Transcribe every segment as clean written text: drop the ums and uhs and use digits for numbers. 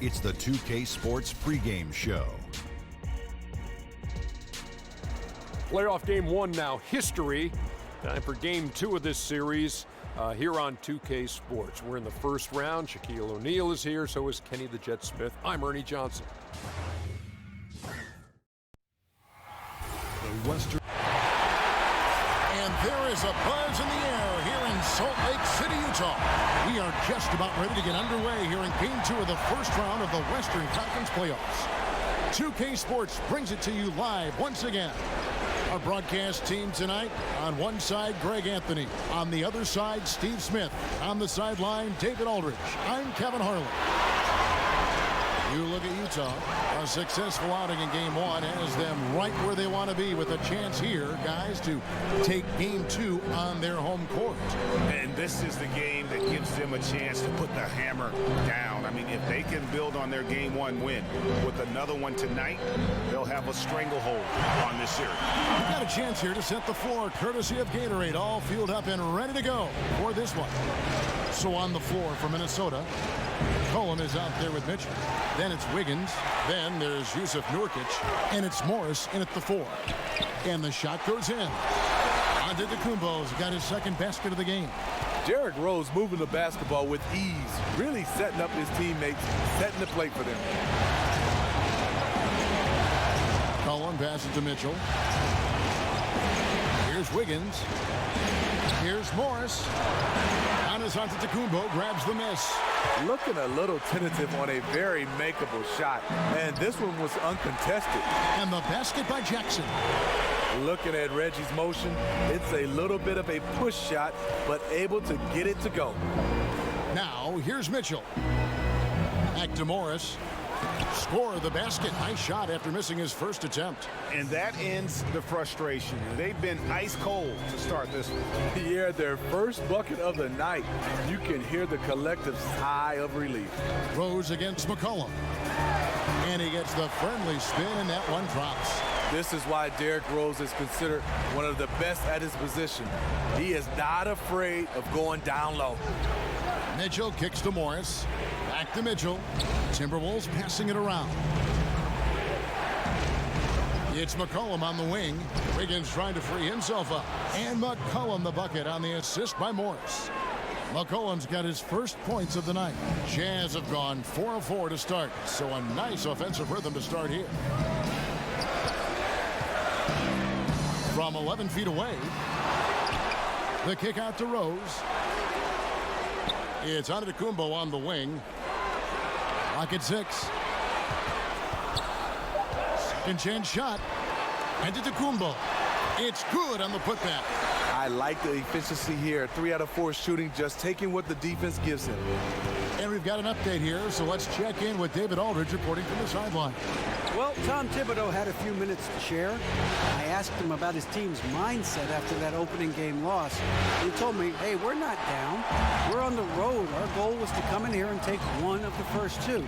It's the 2K Sports pregame show. Playoff game one now, history. Time for game two of this series here on 2K Sports. We're in the first round. Shaquille O'Neal is here, so is Kenny the Jet Smith. I'm Ernie Johnson. The Western. And there is a buzz in the air here in Salt Lake City, Utah. We are just about ready to get underway here in game two of the first round of the Western Conference playoffs. 2K Sports brings it to you live once again. Our broadcast team tonight, on one side, Greg Anthony. On the other side, Steve Smith. On the sideline, David Aldridge. I'm Kevin Harlan. You look at Utah, a successful outing in game one has them right where they want to be with a chance here, guys, to take game two on their home court. And this is the game that gives them a chance to put the hammer down. I mean, if they can build on their game one win with another one tonight, they'll have a stranglehold on this series. We've got a chance here to set the floor, courtesy of Gatorade, all fueled up and ready to go for this one. So on the floor for Minnesota, Cohen is out there with Mitchell. Then it's Wiggins. Then there's Yusuf Nurkic. And it's Morris in at the four. And the shot goes in. Antetokounmpo's got his second basket of the game. Derrick Rose moving the basketball with ease, really setting up his teammates, setting the plate for them. Cohen passes to Mitchell. Here's Wiggins. Here's Morris. Giannis Antetokounmpo grabs the miss. Looking a little tentative on a very makeable shot. And this one was uncontested. And the basket by Jackson. Looking at Reggie's motion, it's a little bit of a push shot, but able to get it to go. Now, here's Mitchell. Back to Morris. Score the basket. Nice shot after missing his first attempt. And that ends the frustration. They've been ice cold to start this one. Yeah, their first bucket of the night. You can hear the collective sigh of relief. Rose against McCollum. And he gets the friendly spin, and that one drops. This is why Derrick Rose is considered one of the best at his position. He is not afraid of going down low. Mitchell kicks to Morris. Back to Mitchell. Timberwolves passing it around. It's McCollum on the wing. Wiggins trying to free himself up. And McCollum the bucket on the assist by Morris. McCollum's got his first points of the night. Jazz have gone 4 of 4 to start. So a nice offensive rhythm to start here. From 11 feet away. The kick out to Rose. It's Antetokounmpo on the wing. Lock at 6. Second chance shot. Antetokounmpo. It's good on the putback. I like the efficiency here. 3 out of 4 shooting, just taking what the defense gives him. And we've got an update here, so let's check in with David Aldridge reporting from the sideline. Well, Tom Thibodeau had a few minutes to share. I asked him about his team's mindset after that opening game loss. He told me, hey, we're not down. We're on the road. Our goal was to come in here and take one of the first 2.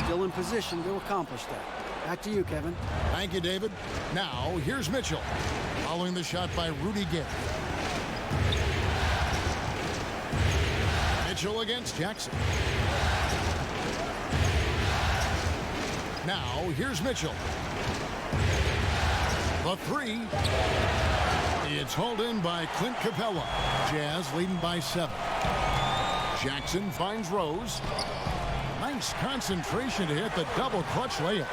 Still in position to accomplish that. Back to you, Kevin. Thank you, David. Now, here's Mitchell. Following the shot by Rudy Gay. Mitchell against Jackson. Now, here's Mitchell. The 3. It's hauled in by Clint Capella. Jazz leading by 7. Jackson finds Rose. Nice concentration to hit the double clutch layup.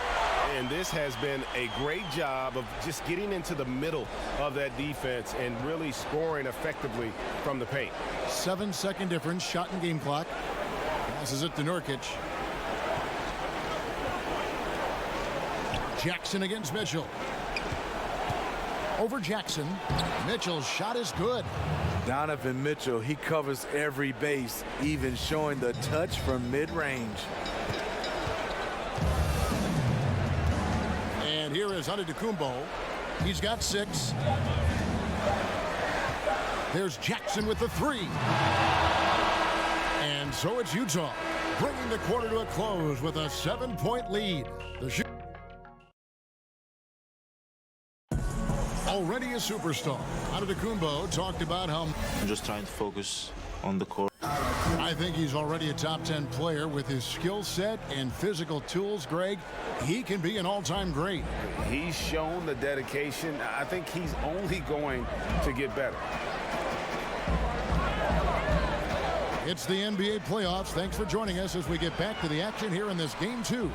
And this has been a great job of just getting into the middle of that defense and really scoring effectively from the paint. 7-second difference, shot and game clock. Passes it to Nurkic. Jackson against Mitchell. Over Jackson. Mitchell's shot is good. Donovan Mitchell, he covers every base, even showing the touch from mid-range. And here is Antetokounmpo. He's got 6. There's Jackson with the 3. And so it's Utah, bringing the quarter to a close with a 7-point lead. The already a superstar, Antetokounmpo talked about how I'm just trying to focus on the court. I think he's already a top 10 player with his skill set and physical tools, Greg. He can be an all-time great. He's shown the dedication. I think he's only going to get better. It's the NBA playoffs. Thanks for joining us as we get back to the action here in this game 2.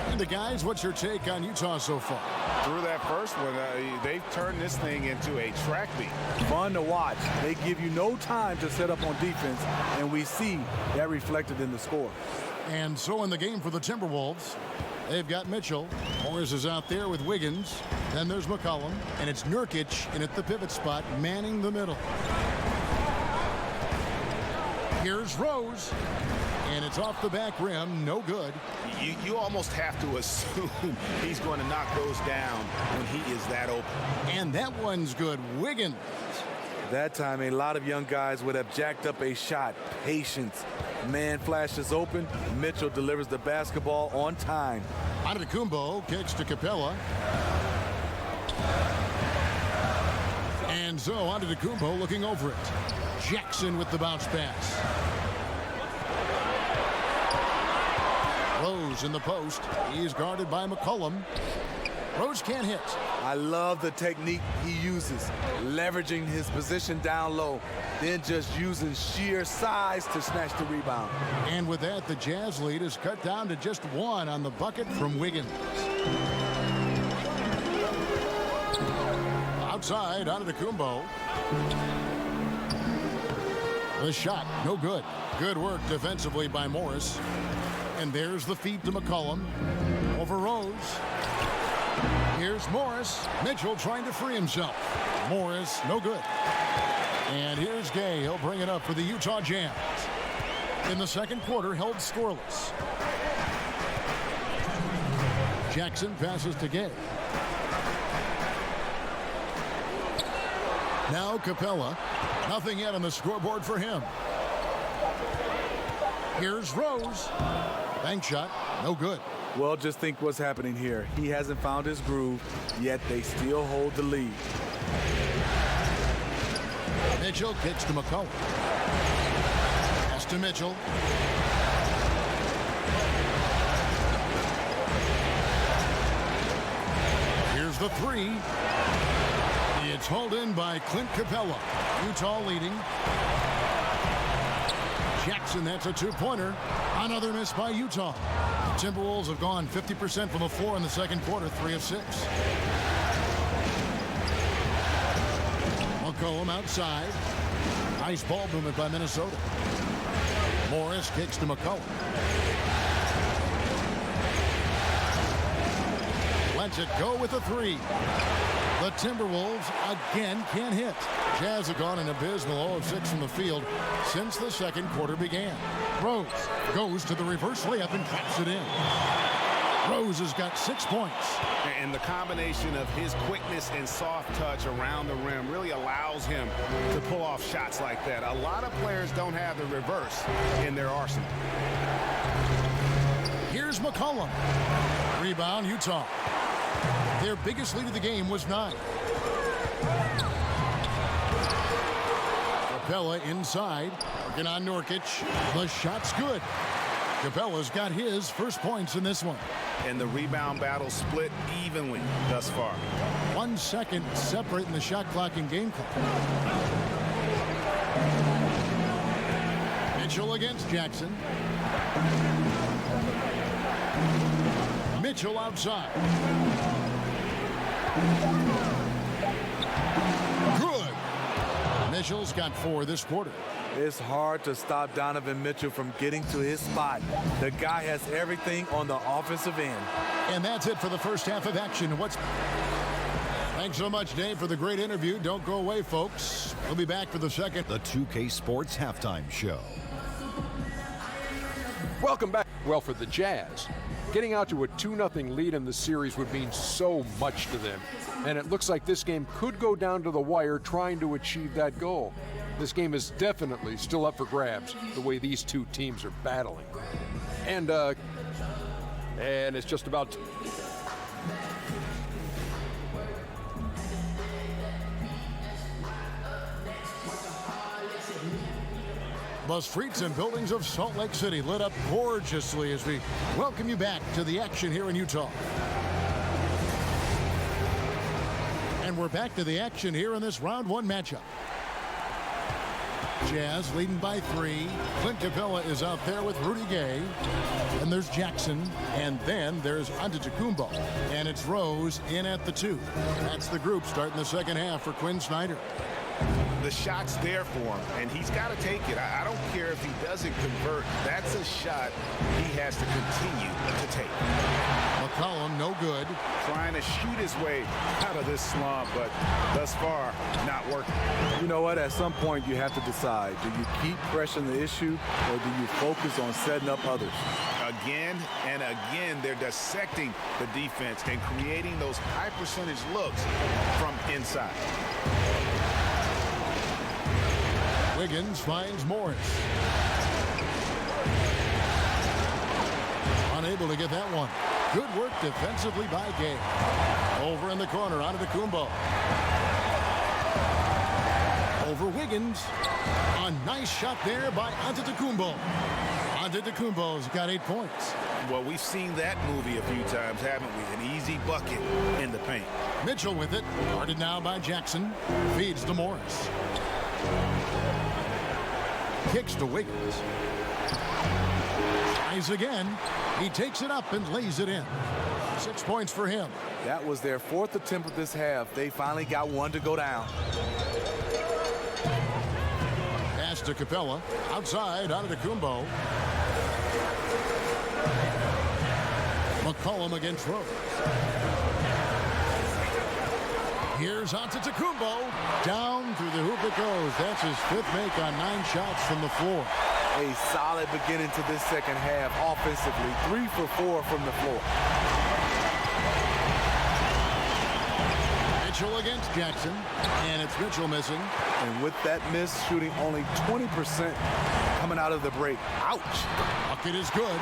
And guys, what's your take on Utah so far? Through that first one, they've turned this thing into a track meet. Fun to watch. They give you no time to set up on defense, and we see that reflected in the score. And so in the game for the Timberwolves, they've got Mitchell. Morris is out there with Wiggins. Then there's McCollum, and it's Nurkic in at the pivot spot, manning the middle. Here's Rose, and it's off the back rim, no good. You almost have to assume he's going to knock those down when he is that open. And that one's good. Wiggins. That time, a lot of young guys would have jacked up a shot. Patience. Man flashes open. Mitchell delivers the basketball on time. Antetokounmpo kicks to Capella. And so Antetokounmpo looking over it. Jackson with the bounce pass. Rose in the post. He's guarded by McCollum. Rose can't hit. I love the technique he uses, leveraging his position down low, then just using sheer size to snatch the rebound. And with that, the Jazz lead is cut down to just 1 on the bucket from Wiggins. Outside, Antetokounmpo. The shot, no good. Good work defensively by Morris. And there's the feed to McCollum. Over Rose. Here's Morris. Mitchell trying to free himself. Morris, no good. And here's Gay. He'll bring it up for the Utah Jazz. In the second quarter, held scoreless. Jackson passes to Gay. Now Capella. Nothing yet on the scoreboard for him. Here's Rose. Bank shot, no good. Well, just think what's happening here. He hasn't found his groove, yet they still hold the lead. Mitchell kicks to McCollum. Pass to Mitchell. Here's the 3. It's hauled in by Clint Capella. Utah leading. Jackson, that's a 2-pointer. Another miss by Utah. The Timberwolves have gone 50% from the floor in the second quarter, 3 of 6. McCollum outside. Nice ball movement by Minnesota. Morris kicks to McCollum. Lets it go with a 3. The Timberwolves again can't hit. Jazz have gone an abysmal 0 of 6 from the field since the second quarter began. Rose goes to the reverse layup and traps it in. Rose has got 6 points. And the combination of his quickness and soft touch around the rim really allows him to pull off shots like that. A lot of players don't have the reverse in their arsenal. Here's McCollum. Rebound, Utah. Their biggest lead of the game was 9. Capella inside, working on Nurkic. The shot's good. Capella's got his first points in this one. And the rebound battle split evenly thus far. 1 second separating the shot clock and game clock. Mitchell against Jackson. Mitchell outside. Good. Mitchell's got 4 this quarter. It's hard to stop Donovan Mitchell from getting to his spot. The guy has everything on the offensive end. And that's it for the first half of action. Thanks so much, Dave, for the great interview. Don't go away, folks. We'll be back for the second. The 2K Sports Halftime Show. Welcome back. Well, for the Jazz, getting out to a 2-0 lead in the series would mean so much to them. And it looks like this game could go down to the wire trying to achieve that goal. This game is definitely still up for grabs, the way these two teams are battling. And it's just about... The streets and buildings of Salt Lake City lit up gorgeously as we welcome you back to the action here in Utah. And we're back to the action here in this round one matchup. Jazz leading by 3. Clint Capella is out there with Rudy Gay. And there's Jackson. And then there's Antetokounmpo. And it's Rose in at the 2. That's the group starting the second half for Quinn Snyder. The shot's there for him, and he's got to take it. I don't care if he doesn't convert. That's a shot he has to continue to take. McCollum, no good. Trying to shoot his way out of this slump, but thus far, not working. You know what? At some point, you have to decide. Do you keep pressing the issue, or do you focus on setting up others? Again and again, they're dissecting the defense and creating those high percentage looks from inside. Wiggins finds Morris. Unable to get that one. Good work defensively by Gay. Over in the corner, Antetokounmpo. Over Wiggins. A nice shot there by Antetokounmpo. Antetokounmpo's got 8 points. Well, we've seen that movie a few times, haven't we? An easy bucket in the paint. Mitchell with it. Guarded now by Jackson. Feeds to Morris. Kicks to Wiggins. Tries again. He takes it up and lays it in. 6 points for him. That was their 4th attempt of this half. They finally got one to go down. Pass to Capella. Outside, Antetokounmpo. McCollum against Rose. Here's Antetokounmpo. Down through the hoop it goes. That's his 5th make on 9 shots from the floor. A solid beginning to this second half offensively. 3 for 4 from the floor. Mitchell against Jackson. And it's Mitchell missing. And with that miss, shooting only 20% coming out of the break. Ouch. Bucket is good.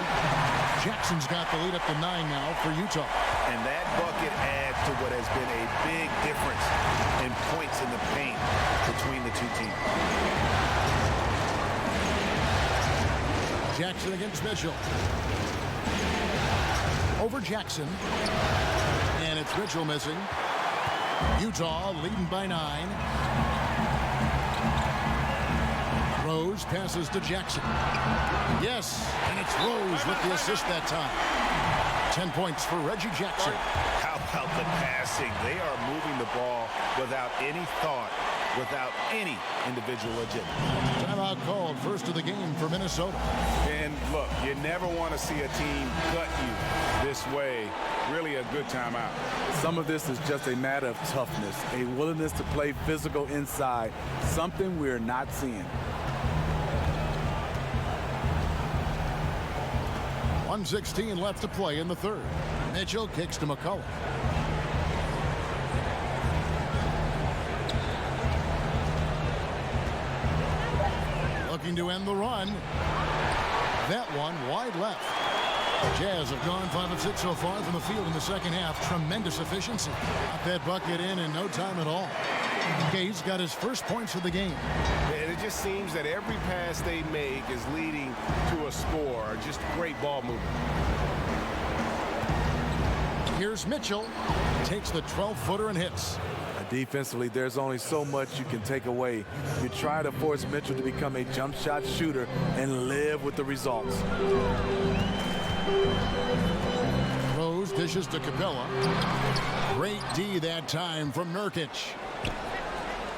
Jackson's got the lead up to 9 now for Utah. And that bucket adds to what has been a big difference in points in the paint between the two teams. Jackson against Mitchell. Over Jackson. And it's Mitchell missing. Utah leading by 9. Rose passes to Jackson. Yes, and it's Rose with the assist that time. 10 points for Reggie Jackson. How about the passing? They are moving the ball without any thought, without any individual agenda. Timeout called, first of the game for Minnesota. And look, you never want to see a team gut you this way. Really a good timeout. Some of this is just a matter of toughness, a willingness to play physical inside, something we're not seeing. 1:16 left to play in the 3rd. Mitchell kicks to McCullough. Looking to end the run. That one wide left. Jazz have gone 5 of 6 so far from the field in the second half. Tremendous efficiency. Got that bucket in no time at all. Gay's got his first points of the game. And it just seems that every pass they make is leading to a score. Just great ball movement. Here's Mitchell. Takes the 12-footer and hits. Defensively, there's only so much you can take away. You try to force Mitchell to become a jump shot shooter and live with the results. Rose dishes to Capella. Great D that time from Nurkic.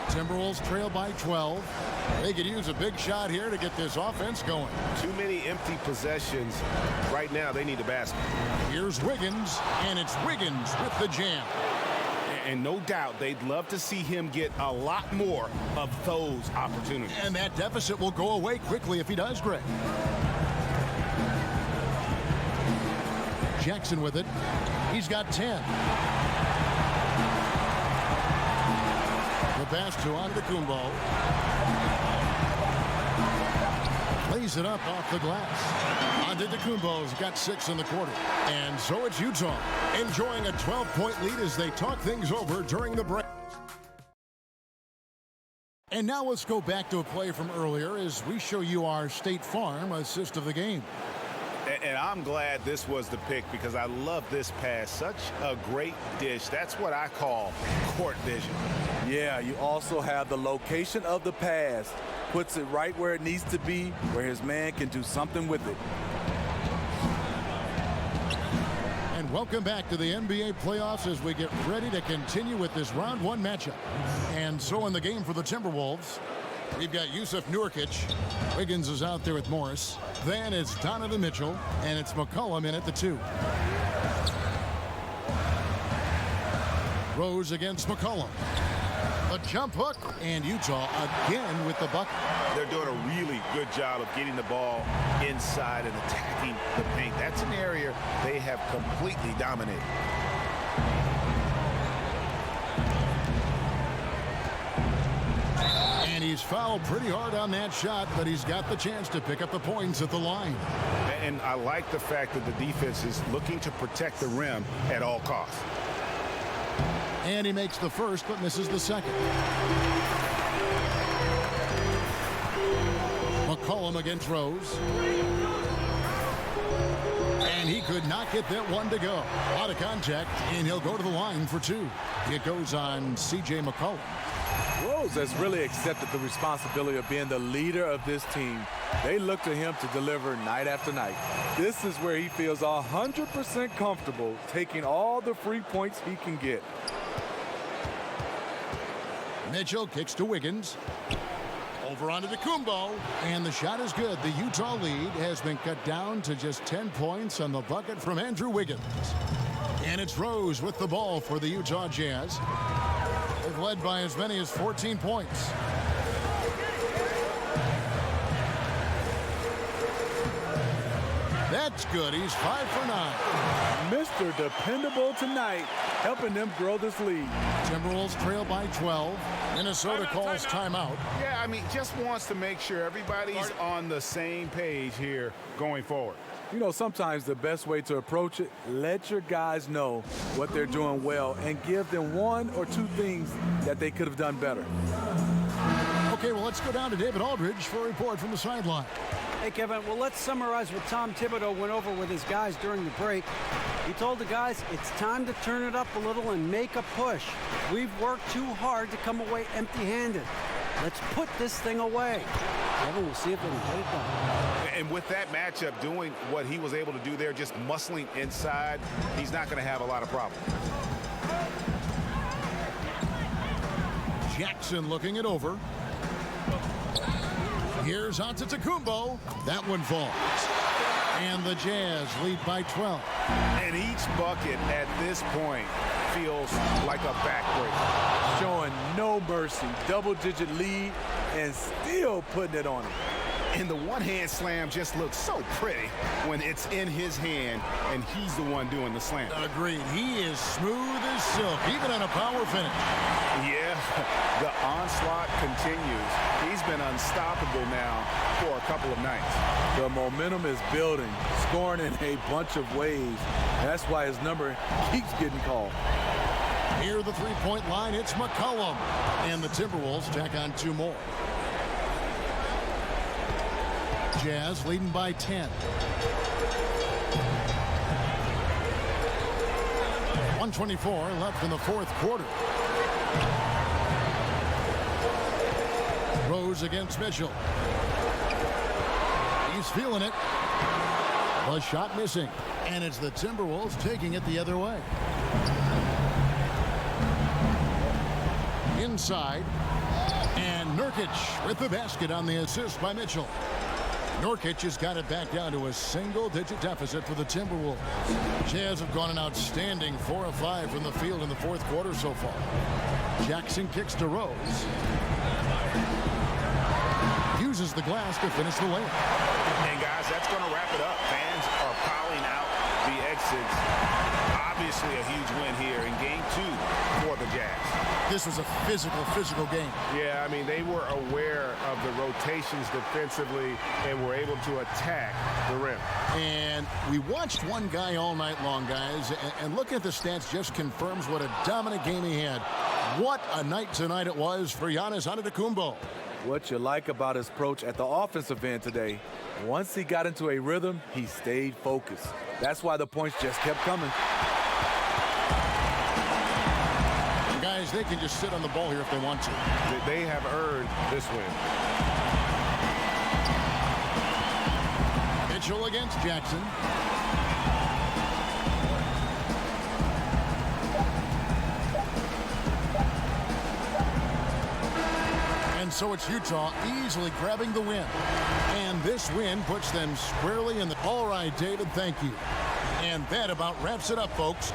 Timberwolves trail by 12. They could use a big shot here to get this offense going. Too many empty possessions. Right now, they need a basket. Here's Wiggins, and it's Wiggins with the jam. And no doubt, they'd love to see him get a lot more of those opportunities. And that deficit will go away quickly if he does, Greg. Jackson with it. He's got 10. The pass to Antetokounmpo. Lays it up off the glass. Antetokounmpo's got 6 in the quarter. And so it's Utah enjoying a 12-point lead as they talk things over during the break. And now let's go back to a play from earlier as we show you our State Farm assist of the game. And I'm glad this was the pick because I love this pass. Such a great dish. That's what I call court vision. Yeah, you also have the location of the pass. Puts it right where it needs to be, where his man can do something with it. And welcome back to the NBA playoffs as we get ready to continue with this round one matchup. And so in the game for the Timberwolves, we've got Yusuf Nurkic. Wiggins is out there with Morris. Then it's Donovan Mitchell, and it's McCollum in at the 2. Rose against McCollum. A jump hook, and Utah again with the bucket. They're doing a really good job of getting the ball inside and attacking the paint. That's an area they have completely dominated. And he's fouled pretty hard on that shot, but he's got the chance to pick up the points at the line. And I like the fact that the defense is looking to protect the rim at all costs. And he makes the first, but misses the second. McCollum against Rose. And he could not get that one to go. Out of contact, and he'll go to the line for 2. It goes on C.J. McCollum. Rose has really accepted the responsibility of being the leader of this team. They look to him to deliver night after night. This is where he feels 100% comfortable taking all the free points he can get. Mitchell kicks to Wiggins. Over onto Kumbo, and the shot is good. The Utah lead has been cut down to just 10 points on the bucket from Andrew Wiggins. And it's Rose with the ball for the Utah Jazz. They've led by as many as 14 points. That's good. He's 5 for 9. Mr. Dependable tonight, helping them grow this lead. Timberwolves trail by 12. Minnesota calls timeout. Yeah, I mean, just wants to make sure everybody's on the same page here going forward. You know, sometimes the best way to approach it, let your guys know what they're doing well and give them 1 or 2 things that they could have done better. Okay, well, let's go down to David Aldridge for a report from the sideline. Hey, Kevin, well, let's summarize what Tom Thibodeau went over with his guys during the break. He told the guys it's time to turn it up a little and make a push. We've worked too hard to come away empty-handed. Let's put this thing away. Kevin, we'll see if they can get it done. And with that matchup, doing what he was able to do there, just muscling inside, he's not going to have a lot of problems. Jackson looking it over. Here's Antetokounmpo. That one falls. And the Jazz lead by 12. And each bucket at this point feels like a backbreaker. Showing no mercy, double-digit lead, and still putting it on him. And the one-hand slam just looks so pretty when it's in his hand and he's the one doing the slam. Agreed. He is smooth as silk, even on a power finish. Yeah, the onslaught continues. He's been unstoppable now for a couple of nights. The momentum is building, scoring in a bunch of ways. That's why his number keeps getting called. Near the three-point line, it's McCollum. And the Timberwolves tack on 2 more. Jazz leading by 10. 124 left in the 4th quarter. Rose against Mitchell. He's feeling it. The shot missing. And it's the Timberwolves taking it the other way. Inside. And Nurkic with the basket on the assist by Mitchell. Nurkic has got it back down to a single-digit deficit for the Timberwolves. Jazz have gone an outstanding 4 of 5 from the field in the 4th quarter so far. Jackson kicks to Rose. Uses the glass to finish the layup. And guys, that's going to wrap it up. Fans are piling out the exits. Obviously a huge win here in Game 2 for the Jazz. This was a physical game. Yeah, I mean, they were aware of the rotations defensively and were able to attack the rim. And we watched one guy all night long, guys, and looking at the stats just confirms what a dominant game he had. What a night tonight it was for Giannis Antetokounmpo. What you like about his approach at the offensive end today, once he got into a rhythm, he stayed focused. That's why the points just kept coming. And guys, they can just sit on the ball here if they want to. They have earned this win. Mitchell against Jackson. And so it's Utah easily grabbing the win. And this win puts them squarely in the... All right, David, thank you. And that about wraps it up, folks.